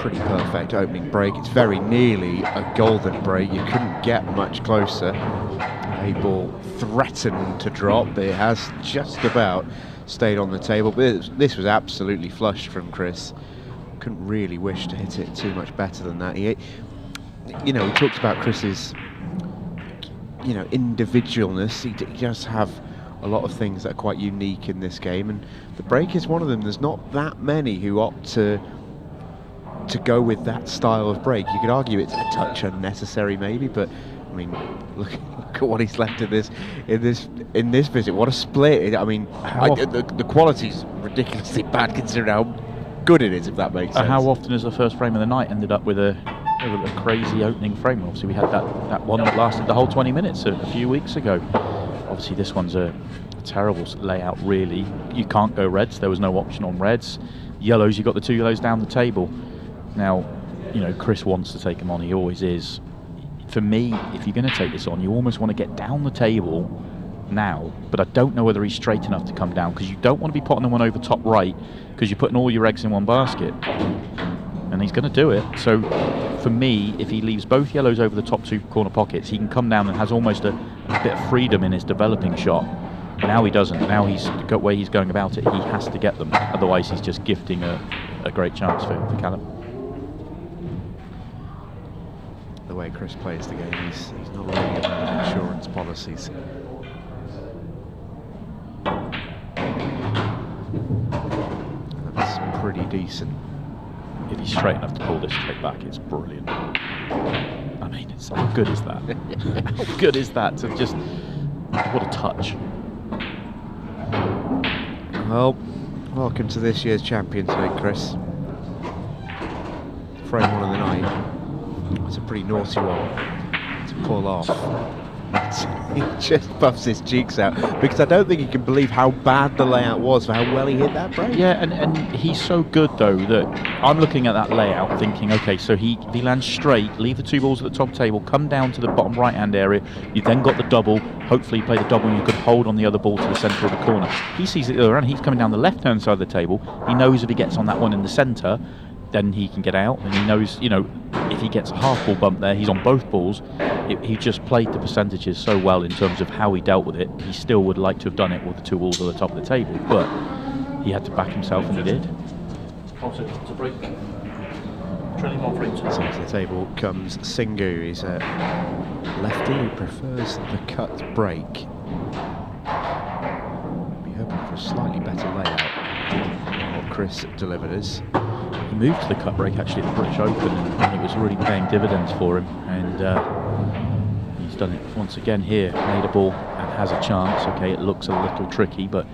pretty perfect opening break. It's very nearly a golden break. You couldn't get much closer. A ball threatened to drop, but it has just about stayed on the table. But this was absolutely flushed from Chris. Couldn't really wish to hit it too much better than that. He talked about Chris's, individualness. He does have a lot of things that are quite unique in this game, and the break is one of them. There's not that many who opt to go with that style of break. You could argue it's a touch unnecessary, maybe, but I mean, look at what he's left in this visit. What a split! I mean, the quality's ridiculously bad considering how good it is, if that makes sense. How often has the first frame of the night ended up with a crazy opening frame? Obviously, we had that one that lasted the whole 20 minutes a few weeks ago. Obviously, this one's a terrible layout, really. You can't go reds. There was no option on reds. Yellows, you got the 2 yellows down the table. Now, Chris wants to take them on. He always is. For me, if you're going to take this on, you almost want to get down the table now, but I don't know whether he's straight enough to come down, because you don't want to be putting the one over top right, because you're putting all your eggs in one basket. And he's going to do it. So for me, if he leaves both yellows over the top 2 corner pockets, he can come down and has almost a bit of freedom in his developing shot. Now he doesn't. Now he's got where he's going about it. He has to get them. Otherwise, he's just gifting a great chance for Callum. The way Chris plays the game, he's not really about insurance policies. That's pretty decent. If he's straight enough to pull this straight back, it's brilliant. I mean, how good is that? How good is that? So just, what a touch. Well, welcome to this year's Champions League, Chris. Frame 1 of the night. It's a pretty naughty one to pull off. He just puffs his cheeks out, because I don't think he can believe how bad the layout was for how well he hit that break. Yeah, and he's so good, though, that I'm looking at that layout thinking, okay, so if he lands straight, leave the 2 balls at the top table, come down to the bottom right-hand area, you then got the double, hopefully you play the double and you could hold on the other ball to the centre of the corner. He sees it the other end, he's coming down the left-hand side of the table, he knows if he gets on that one in the centre, then he can get out, and he knows, if he gets a half ball bump there, he's on both balls. He just played the percentages so well in terms of how he dealt with it. He still would like to have done it with the 2 balls at the top of the table, but he had to back himself, and he did. It's a break. Trailing 1-3. So to the table comes Singu. He's a lefty who prefers the cut break. Be hoping for a slightly better layout. What Chris delivered us. He moved to the cut break actually at the British Open, and it was really paying dividends for him, and he's done it once again here. Made a ball and has a chance. Okay, it looks a little tricky, but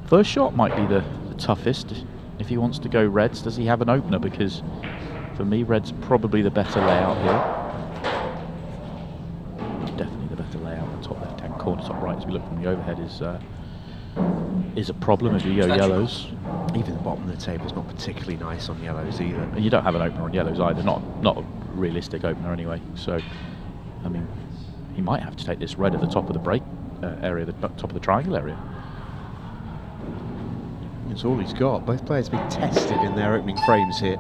first shot might be the toughest. If he wants to go reds, does he have an opener? Because for me, red's probably the better layout here. Definitely the better layout. The top left-hand corner, top right, as we look from the overhead, is a problem as we go yellows. Even the bottom of the table is not particularly nice on yellows either. And you don't have an opener on yellows either, not a realistic opener anyway. So, I mean, he might have to take this red at the top of the break area, the top of the triangle area. That's all he's got. Both players being tested in their opening frames here.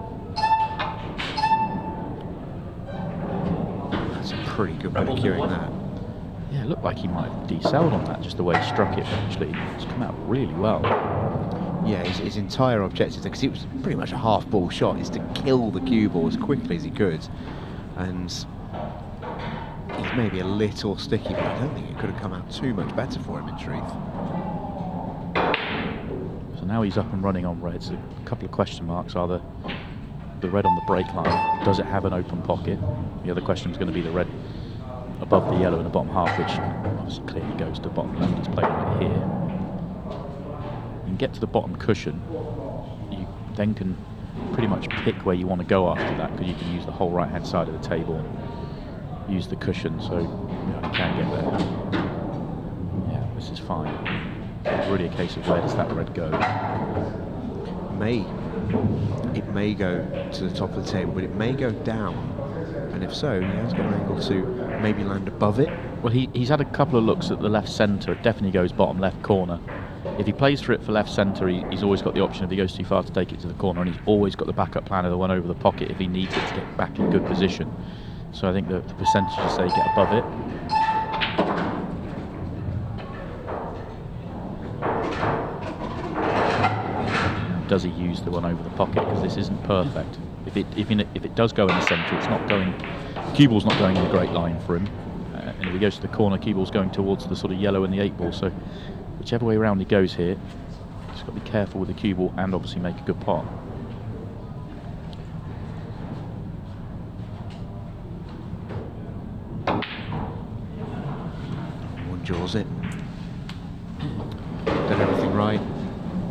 That's a pretty good bit of cueing that. Yeah, it looked like he might have decelled on that, just the way he struck it. Actually, it's come out really well. Yeah, his entire objective, because it was pretty much a half ball shot, is to kill the cue ball as quickly as he could. And he's maybe a little sticky, but I don't think it could have come out too much better for him in truth. So now he's up and running on reds. A couple of question marks are the red on the break line. Does it have an open pocket? The other question is going to be the red above the yellow in the bottom half, which obviously clearly goes to the bottom left. It's played on it here. You can get to the bottom cushion. You then can pretty much pick where you want to go after that, because you can use the whole right hand side of the table and use the cushion, so you can get there. Yeah, this is fine. It's really a case of where does that red go. It may go to the top of the table, but it may go down, and if so, he has got an angle to maybe land above it. Well, he's had a couple of looks at the left centre. It definitely goes bottom left corner. if he plays for it for left centre, he's always got the option if he goes too far to take it to the corner, and he's always got the backup plan of the one over the pocket if he needs it to get back in good position. So I think the percentages say get above it. Does he use the one over the pocket? Because this isn't perfect. If it does go in the centre, it's not going. Cue ball's not going in a great line for him. And if he goes to the corner, cue ball's going towards the sort of yellow and the 8 ball. So whichever way around he goes here, he's got to be careful with the cue ball and obviously make a good pot. One jaws it. Done everything right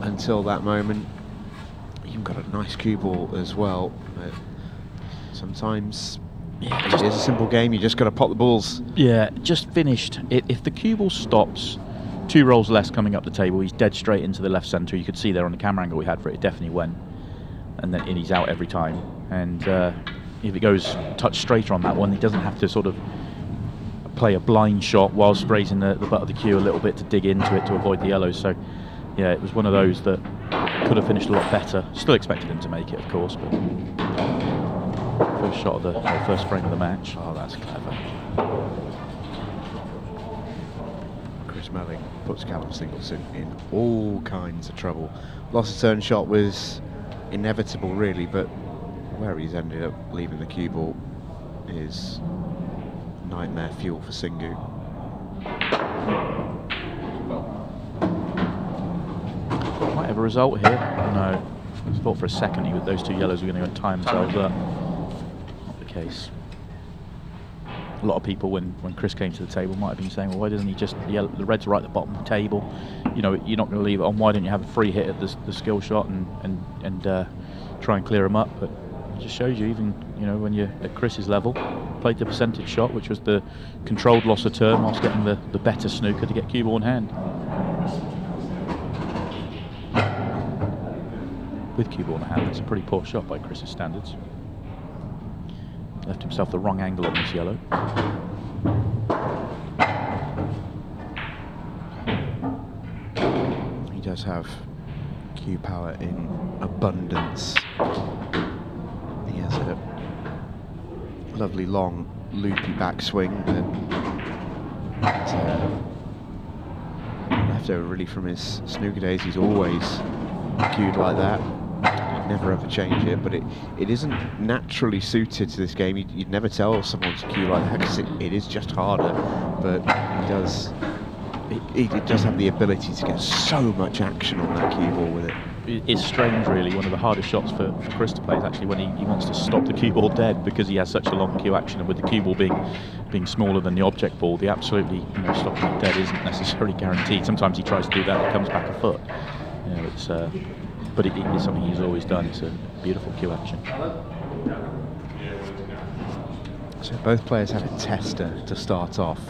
until that moment. You've got a nice cue ball as well. But sometimes it is a simple game. You just got to pot the balls. Yeah, just finished. If the cue ball stops 2 rolls less coming up the table, he's dead straight into the left centre. You could see there on the camera angle we had for it, it definitely went. And then he's out every time. And if it goes touch straighter on that one, he doesn't have to sort of play a blind shot whilst raising the butt of the cue a little bit to dig into it to avoid the yellows. So yeah, it was one of those that could have finished a lot better. Still expected him to make it, of course, but first shot of the first frame of the match. Oh, that's clever. Melling puts Callum Singleton in all kinds of trouble. Lost a turn shot was inevitable, really, but where he's ended up leaving the cue ball is nightmare fuel for Singu. Might have a result here. No, I thought for a second those 2 yellows were going to tie themselves up. Not the case. A lot of people, when Chris came to the table, might have been saying, well, why doesn't he just, the red's right at the bottom of the table, you know, you're not going to leave it on, why don't you have a free hit at the skill shot and try and clear him up? But it just shows you, even, you know, when you're at Chris's level, played the percentage shot, which was the controlled loss of turn whilst getting the better snooker to get cue ball in hand. With cue ball in hand, it's a pretty poor shot by Chris's standards. Left himself the wrong angle on this yellow. He does have cue power in abundance. He has a lovely long loopy backswing that left over really from his snooker days. He's always cued like that. Never ever change it, but it isn't naturally suited to this game. You'd never tell someone to cue like that because it is just harder, but he does have the ability to get so much action on that cue ball with it. It's strange, really. One of the hardest shots for Chris to play is actually when he wants to stop the cue ball dead, because he has such a long cue action, and with the cue ball being smaller than the object ball, the absolutely, you know, stopping it dead isn't necessarily guaranteed. Sometimes he tries to do that, it comes back a foot. You know, it's but it is something he's always done. It's a beautiful cue action. So both players had a tester to start off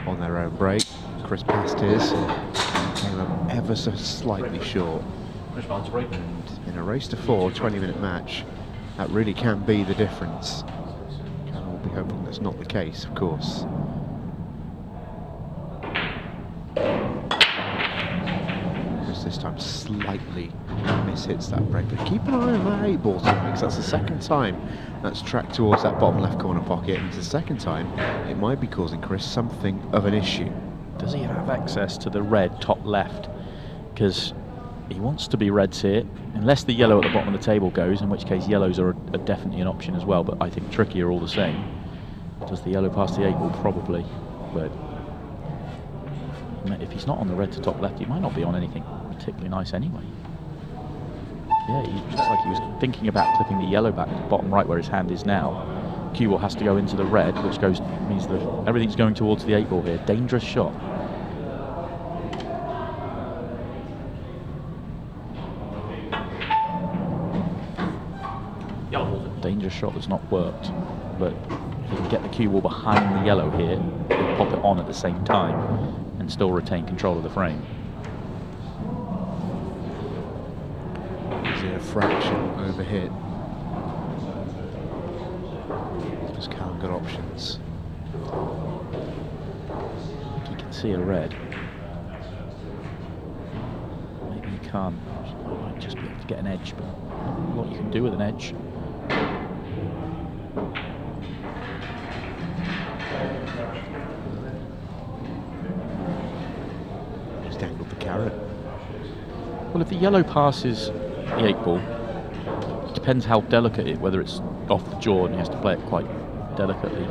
on their own break. Chris passed his, came up ever so slightly short. And in a race to 4, 20-minute match, that really can be the difference. Karl will be hoping that's not the case, of course. This time slightly mishits that break, but keep an eye on that 8 ball tonight, because that's the second time that's tracked towards that bottom left corner pocket, and it's the second time it might be causing Chris something of an issue. Does he have access to the red top left? Because he wants to be reds here, unless the yellow at the bottom of the table goes, in which case yellows are definitely an option as well, but I think trickier all the same. Does the yellow pass the 8 ball? Probably, but if he's not on the red to top left, he might not be on anything particularly nice anyway. Yeah, he looks like he was thinking about clipping the yellow back to the bottom right where his hand is now. Cue ball has to go into the red, which means that everything's going towards the 8 ball here. Dangerous shot. Dangerous shot that's not worked, but if he can get the cue ball behind the yellow here, he'll pop it on at the same time and still retain control of the frame. Is it a fraction over hit? Has Callum got options? You can see a red. can't. Might just be able to get an edge, but not a lot you can do with an edge. He's dangled the carrot. Well, if the yellow passes the 8 ball, it depends how delicate it, whether it's off the jaw and he has to play it quite delicately.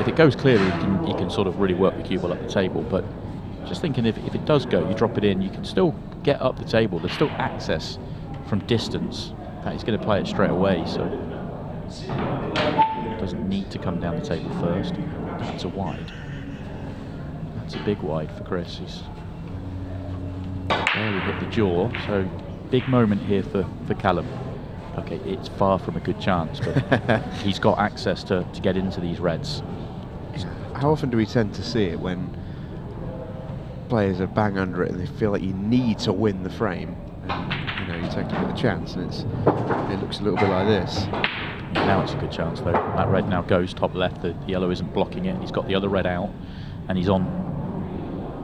If it goes clearly, he can sort of really work the cue ball up the table, but just thinking if it does go, you drop it in, you can still get up the table. There's still access from distance that he's going to play it straight away, so it doesn't need to come down the table first. That's a wide. That's a big wide for Chris. He's barely hit the jaw, so big moment here for Callum. Okay, it's far from a good chance, but he's got access to get into these reds. How often do we tend to see it when players are bang under it and they feel like you need to win the frame, and you take a bit of a chance, and it looks a little bit like this. Now it's a good chance though. That red now goes top left. The yellow isn't blocking it. He's got the other red out, and he's on.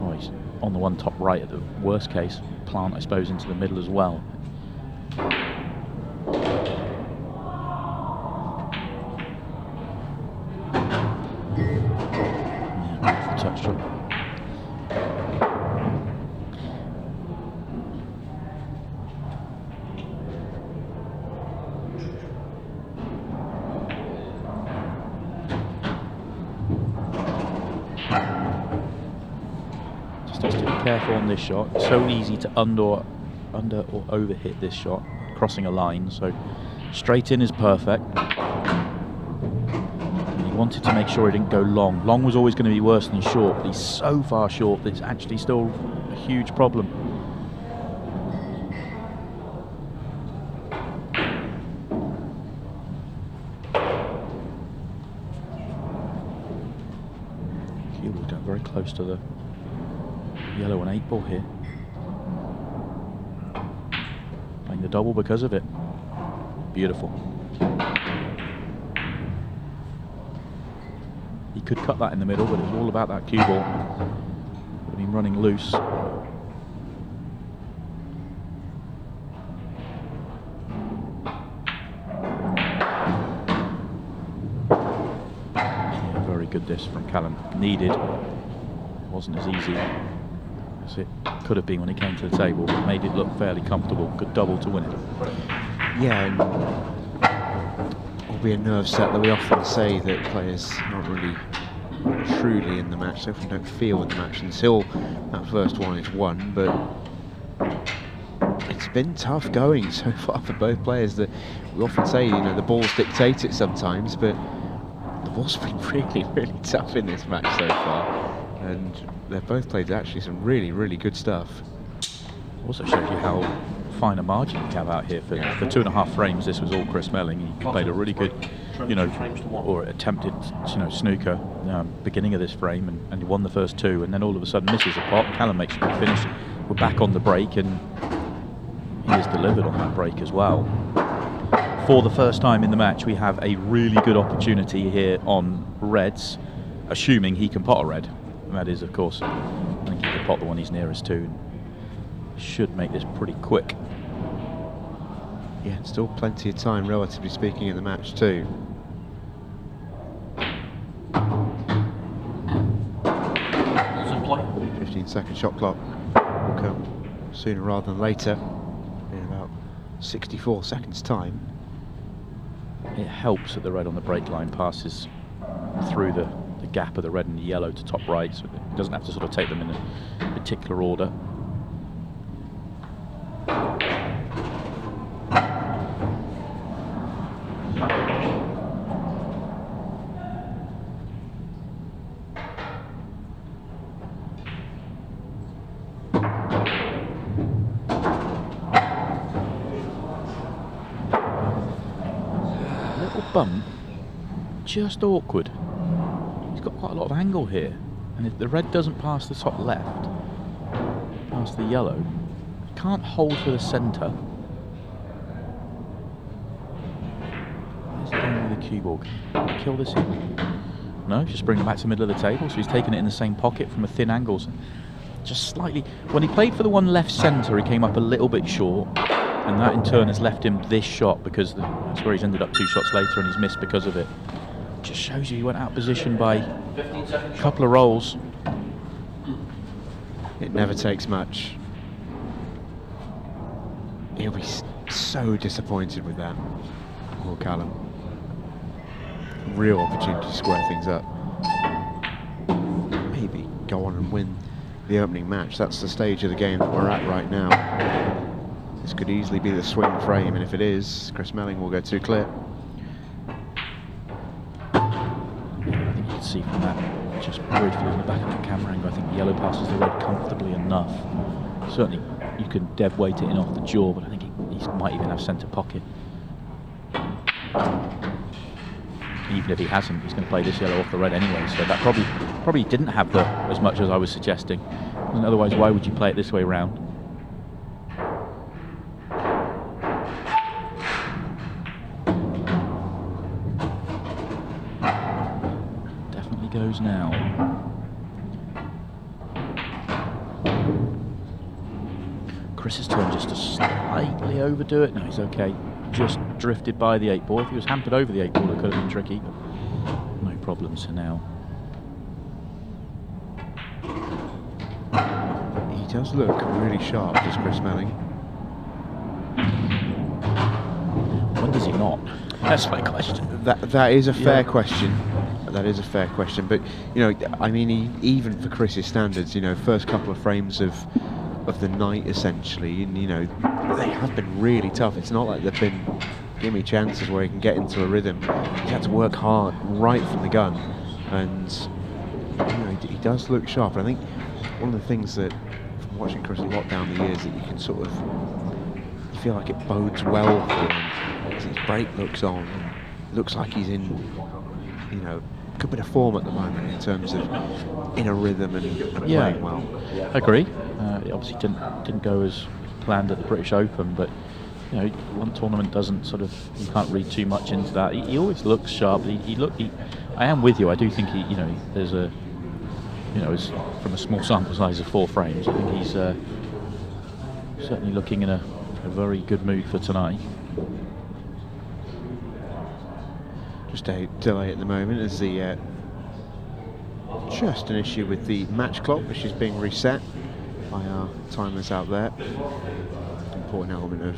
Oh, he's on the one top right at the worst case. Plant, I suppose, into the middle as well. Yeah, touch shot. Just to be careful on this shot. It's so easy to under or over hit this shot, crossing a line. So straight in is perfect. And he wanted to make sure he didn't go long. Long was always going to be worse than short, but he's so far short that it's actually still a huge problem. Cue ball going very close to the yellow and 8 ball here. Playing the double because of it. Beautiful. He could cut that in the middle, but it was all about that cue ball. Would have been running loose. Yeah, very good this from Callum. Needed. Wasn't as easy as it could have been when he came to the table, but made it look fairly comfortable. Good double to win it. Yeah, and will be a nerve set that we often say that players aren't really truly in the match. They often don't feel in the match until that first one is won, but it's been tough going so far for both players. That we often say, the balls dictate it sometimes, but the ball's been really, really tough in this match so far. And they've both played actually some really, really good stuff. Also shows you how fine a margin you have out here. For 2.5 frames, this was all Chris Melling. He played a really good, or attempted, snooker beginning of this frame, and he won the first 2, and then all of a sudden misses a pot. Callum makes a good finish. We're back on the break, and he has delivered on that break as well. For the first time in the match, we have a really good opportunity here on reds, assuming he can pot a red. And that is, of course, I think he can pot the one he's nearest to. Should make this pretty quick. Yeah, still plenty of time, relatively speaking, in the match too. It's in play. 15-second shot clock will come sooner rather than later, in about 64 seconds time. It helps that the red on the break line passes through the gap of the red and the yellow to top right, so it doesn't have to sort of take them in a particular order. Little bump, just awkward. He's got quite a lot of angle here, and if the red doesn't pass the top left, past the yellow, can't hold for the centre. Where's he going with the cue ball? Can he kill this in? No, just bring it back to the middle of the table, so he's taking it in the same pocket from a thin angle. So just slightly. When he played for the one left centre, he came up a little bit short, and that in turn has left him this shot, because that's where he's ended up 2 shots later, and he's missed because of it. Just shows you he went out of position by a couple of rolls. It never takes much. He'll be so disappointed with that. Poor Callum. Real opportunity to square things up. Maybe go on and win the opening match. That's the stage of the game that we're at right now. This could easily be the swing frame, and if it is, Chris Melling will go 2 clear. I think you can see from that, just briefly in the back of the camera angle, I think the yellow passes the red comfortably enough. Certainly you can dead weight it in off the jaw, but I think he might even have centre pocket. Even if he hasn't, he's going to play this yellow off the red anyway, so that probably didn't have as much as I was suggesting. And otherwise, why would you play it this way round? Definitely goes now. Chris's turn just to slightly overdo it. No, he's okay. Just drifted by the 8 ball. If he was hampered over the 8 ball, it could have been tricky, but no problems for now. He does look really sharp, does Chris Melling. When does he not? That's my question. That is a fair question. That is a fair question, but you know, I mean, even for Chris's standards, you know, first couple of frames of the night essentially, and you know, they have been really tough. It's not like they've been gimme chances where he can get into a rhythm. He's had to work hard right from the gun, and you know, he does look sharp. And I think one of the things that, from watching Chris a lot down the years, that you can sort of feel like it bodes well for him. As his break looks on, looks like he's in, you know, good bit of form at the moment in terms of in a rhythm and playing well. Agree. It obviously didn't go as planned at the British Open, but you know, one tournament doesn't sort of, you can't read too much into that. He always looks sharp. I am with you. I do think you know, there's a, you know, from a small sample size of 4 frames, I think he's certainly looking in a very good mood for tonight. Just a delay at the moment as the just an issue with the match clock, which is being reset by our timers out there. Important element of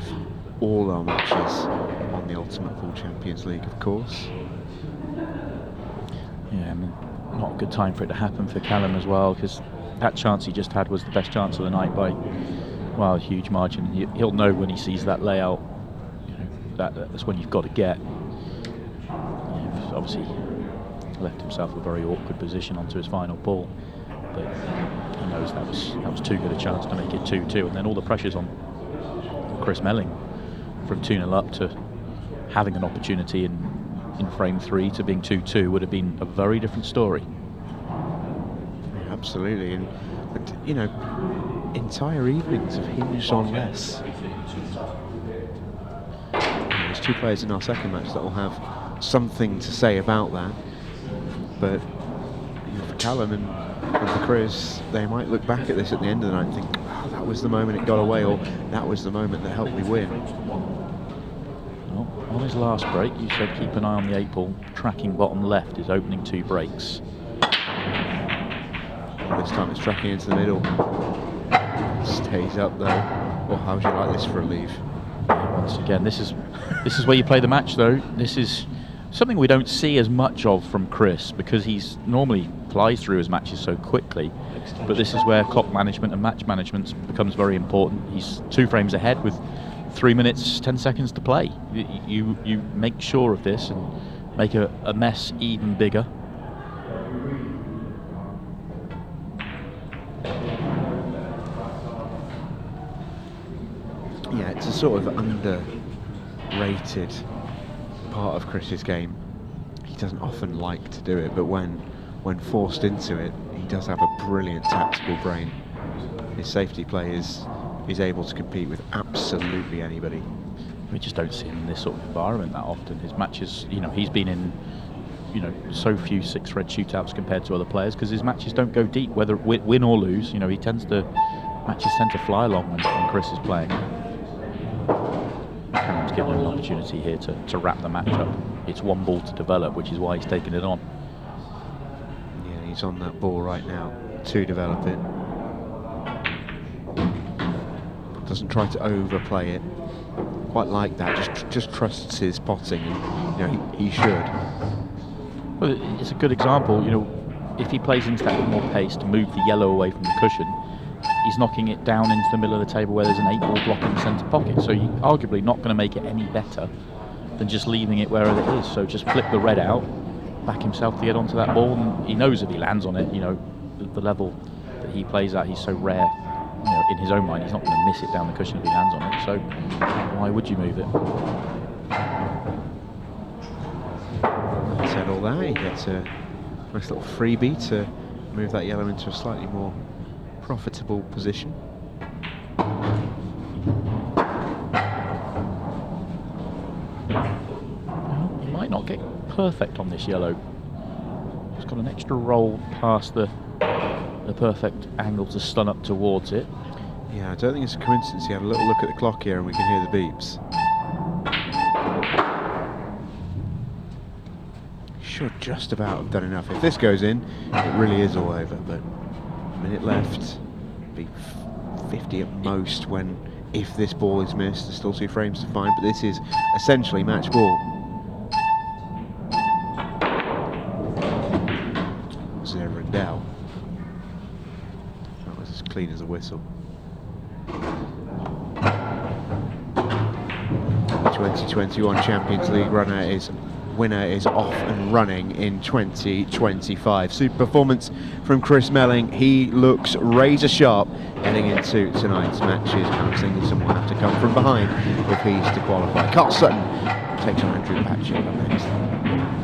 all our matches on the Ultimate Pool Champions League, of course. Yeah, I mean, not a good time for it to happen for Callum as well, because that chance he just had was the best chance of the night by, well, a huge margin. He'll know when he sees that layout, you know, that's when you've got to get. Yeah, obviously left himself a very awkward position onto his final ball, but he knows that was too good a chance to make it 2-2, and then all the pressure's on Chris Melling from 2-0 up to having an opportunity in frame 3 to being 2-2 would have been a very different story. Absolutely, and you know, entire evenings have hinged on less. There's 2 players in our second match that will have something to say about that, but you know, for Callum and for Chris, they might look back at this at the end of the night and think, oh, that was the moment it got away, or that was the moment that helped me win. Well, on his last break, you said keep an eye on the 8 ball, tracking bottom left, his opening 2 breaks. This time it's tracking into the middle. Stays up though. Well, how would you like this for a leave? Once again, this is where you play the match though. This is something we don't see as much of from Chris, because he's normally flies through his matches so quickly, but this is where clock management and match management becomes very important. He's 2 frames ahead with 3 minutes 10 seconds to play. You make sure of this and make a mess even bigger. Yeah, it's a sort of underrated part of Chris's game. He doesn't often like to do it, but when forced into it, he does have a brilliant tactical brain. His safety play is able to compete with absolutely anybody. We just don't see him in this sort of environment that often. His matches, you know, he's been in, so few 6-thread shootouts compared to other players, because his matches don't go deep, whether win or lose. Matches tend to fly along when Chris is playing. Callum's given him an opportunity here to wrap the match up. It's one ball to develop, which is why he's taking it on. Yeah, he's on that ball right now to develop it. Doesn't try to overplay it. Quite like that. Just trusts his potting, and he should. Well, it's a good example. If he plays into that with more pace to move the yellow away from the cushion, he's knocking it down into the middle of the table where there's an 8-ball block in the centre pocket. So you're arguably not going to make it any better than just leaving it wherever it is. So just flip the red out, back himself to get onto that ball, and he knows if he lands on it, the level that he plays at, he's so rare. In his own mind, he's not going to miss it down the cushion if he lands on it. So why would you move it? Said all that, he gets a nice little freebie to move that yellow into a slightly more profitable position. He might not get perfect on this yellow. He's got an extra roll past the perfect angle to stun up towards it. Yeah, I don't think it's a coincidence. He had a little look at the clock here and we can hear the beeps. Should just about have done enough. If this goes in, it really is all over, but a minute left. Be 50 at most if this ball is missed. There's still 2 frames to find, but this is essentially match ball. Was there ever in doubt? That was as clean as a whistle. 2021 Champions League winner is off and running in 2025. Super performance from Chris Melling. He looks razor sharp heading into tonight's matches. Callum Singleton will have to come from behind if he's to qualify. Karl Sutton takes on Patchett.